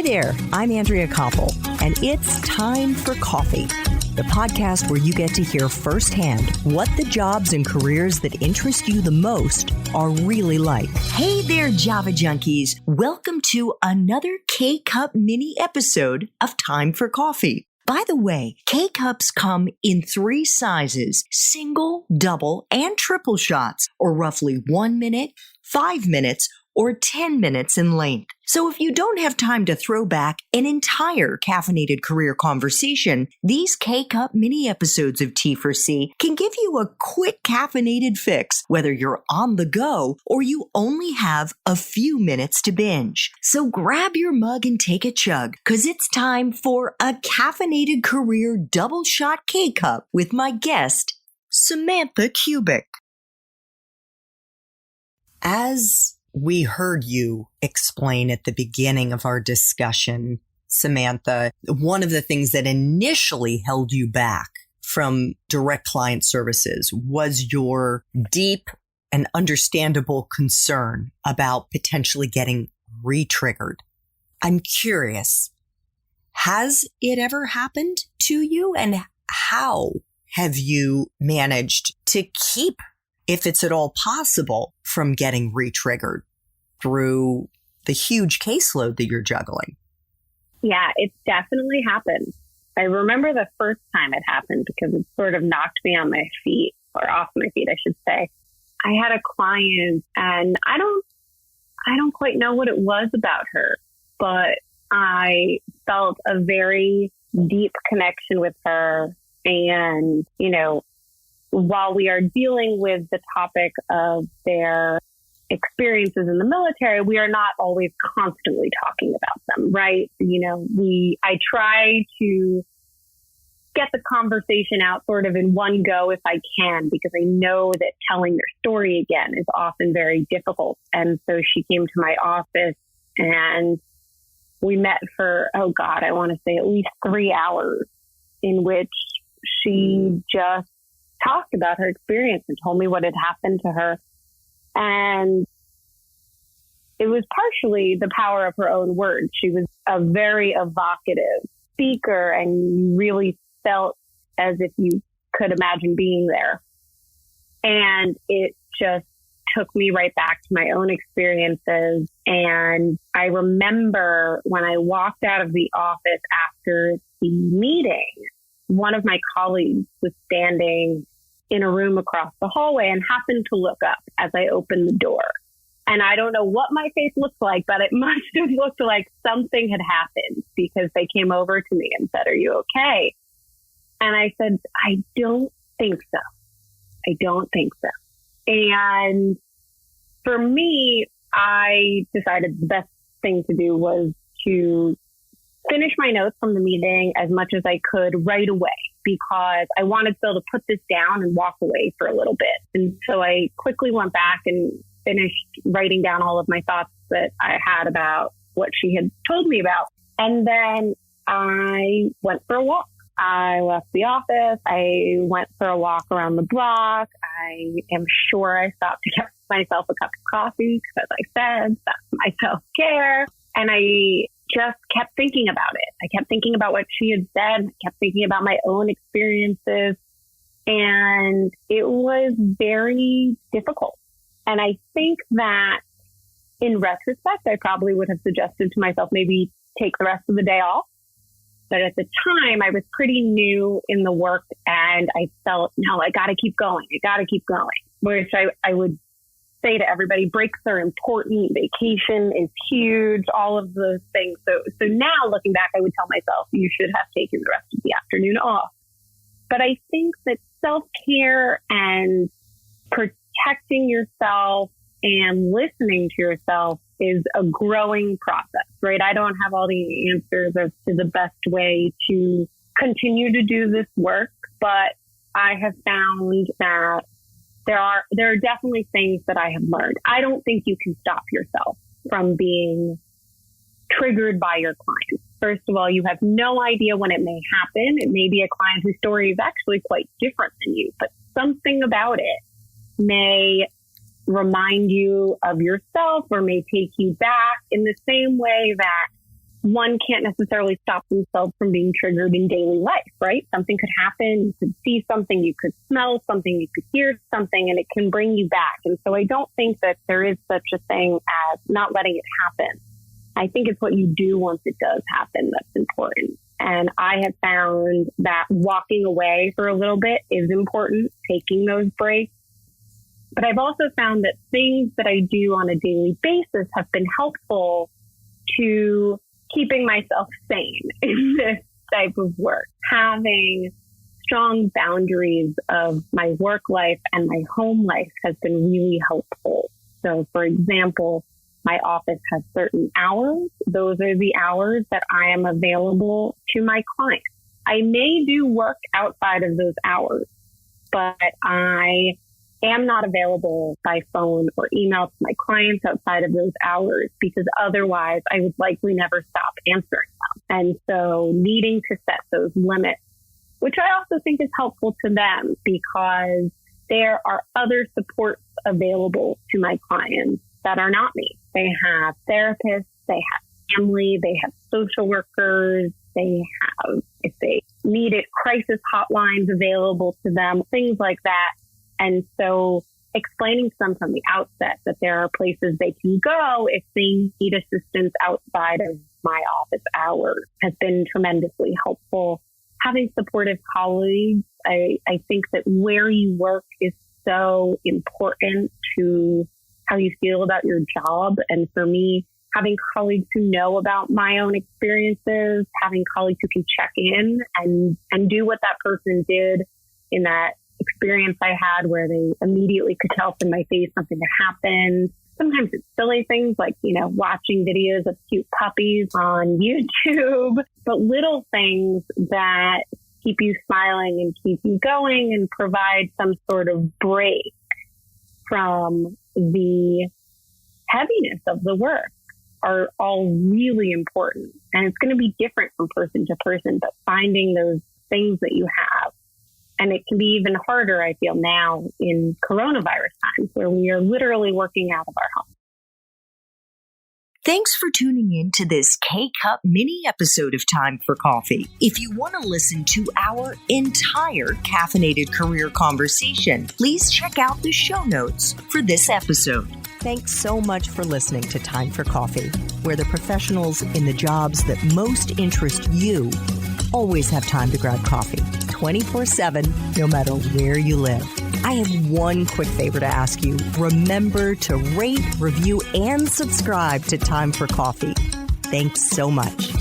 Hi there, I'm Andrea Koppel, and it's time for coffee, the podcast where you get to hear firsthand what the jobs and careers that interest you the most are really like. Hey there, Java junkies. Welcome to another K-Cup mini episode of Time for Coffee. By the way, K-Cups come in 3 sizes, single, double, and triple shots, or roughly 1 minute, 5 minutes, or 10 minutes in length. So if you don't have time to throw back an entire caffeinated career conversation, these K-Cup mini episodes of T4C can give you a quick caffeinated fix, whether you're on the go or you only have a few minutes to binge. So grab your mug and take a chug, because it's time for a caffeinated career double shot K-Cup with my guest, Samantha Kubek. As we heard you explain at the beginning of our discussion, Samantha, one of the things that initially held you back from direct client services was your deep and understandable concern about potentially getting re-triggered. I'm curious, has it ever happened to you, and how have you managed to keep, if it's at all possible, from getting re-triggered through the huge caseload that you're juggling? Yeah, it's definitely happened. I remember the first time it happened because it sort of knocked me on my feet, or off my feet, I should say. I had a client, and I don't quite know what it was about her, but I felt a very deep connection with her. And, while we are dealing with the topic of their experiences in the military, we are not always constantly talking about them, right? I try to get the conversation out sort of in one go if I can, because I know that telling their story again is often very difficult. And so she came to my office and we met for, I want to say at least 3 hours, in which she just talked about her experience and told me what had happened to her. And it was partially the power of her own words. She was a very evocative speaker, and you really felt as if you could imagine being there. And it just took me right back to my own experiences. And I remember when I walked out of the office after the meeting, one of my colleagues was standing in a room across the hallway and happened to look up as I opened the door. And I don't know what my face looked like, but it must have looked like something had happened, because they came over to me and said, "Are you okay?" And I said, "I don't think so. I don't think so." And for me, I decided the best thing to do was to finish my notes from the meeting as much as I could right away, because I wanted to be able to put this down and walk away for a little bit. And so I quickly went back and finished writing down all of my thoughts that I had about what she had told me about. And then I went for a walk. I left the office. I went for a walk around the block. I am sure I stopped to get myself a cup of coffee, because, as I said, that's my self-care. And I just kept thinking about it. I kept thinking about what she had said. I kept thinking about my own experiences. And it was very difficult. And I think that in retrospect, I probably would have suggested to myself, maybe take the rest of the day off. But at the time, I was pretty new in the work, and I felt, no, I got to keep going. I got to keep going. Which I would say to everybody, breaks are important. Vacation is huge, all of those things. So now looking back, I would tell myself, you should have taken the rest of the afternoon off. But I think that self-care and protecting yourself and listening to yourself is a growing process, right? I don't have all the answers as to the best way to continue to do this work, but I have found that there are definitely things that I have learned. I don't think you can stop yourself from being triggered by your clients. First of all, you have no idea when it may happen. It may be a client whose story is actually quite different than you, but something about it may remind you of yourself or may take you back in the same way that one can't necessarily stop themselves from being triggered in daily life, right? Something could happen. You could see something, you could smell something, you could hear something, and it can bring you back. And so I don't think that there is such a thing as not letting it happen. I think it's what you do once it does happen that's important. And I have found that walking away for a little bit is important, taking those breaks. But I've also found that things that I do on a daily basis have been helpful to keeping myself sane in this type of work. Having strong boundaries of my work life and my home life has been really helpful. So, for example, my office has certain hours. Those are the hours that I am available to my clients. I may do work outside of those hours, but I am not available by phone or email to my clients outside of those hours, because otherwise I would likely never stop answering them. And so needing to set those limits, which I also think is helpful to them, because there are other supports available to my clients that are not me. They have therapists, they have family, they have social workers, they have, if they need it, crisis hotlines available to them, things like that. And so explaining to them from the outset that there are places they can go if they need assistance outside of my office hours has been tremendously helpful. Having supportive colleagues, I think that where you work is so important to how you feel about your job. And for me, having colleagues who know about my own experiences, having colleagues who can check in and do what that person did in that experience I had, where they immediately could tell from my face something had happened. Sometimes it's silly things like, watching videos of cute puppies on YouTube, but little things that keep you smiling and keep you going and provide some sort of break from the heaviness of the work are all really important. And it's going to be different from person to person, but finding those things that you have. And it can be even harder, I feel, now in coronavirus times, where we are literally working out of our home. Thanks for tuning in to this K-Cup mini episode of Time for Coffee. If you want to listen to our entire caffeinated career conversation, please check out the show notes for this episode. Thanks so much for listening to Time for Coffee, where the professionals in the jobs that most interest you always have time to grab coffee 24/7, no matter where you live. I have one quick favor to ask you. Remember to rate, review, and subscribe to Time for Coffee. Thanks so much.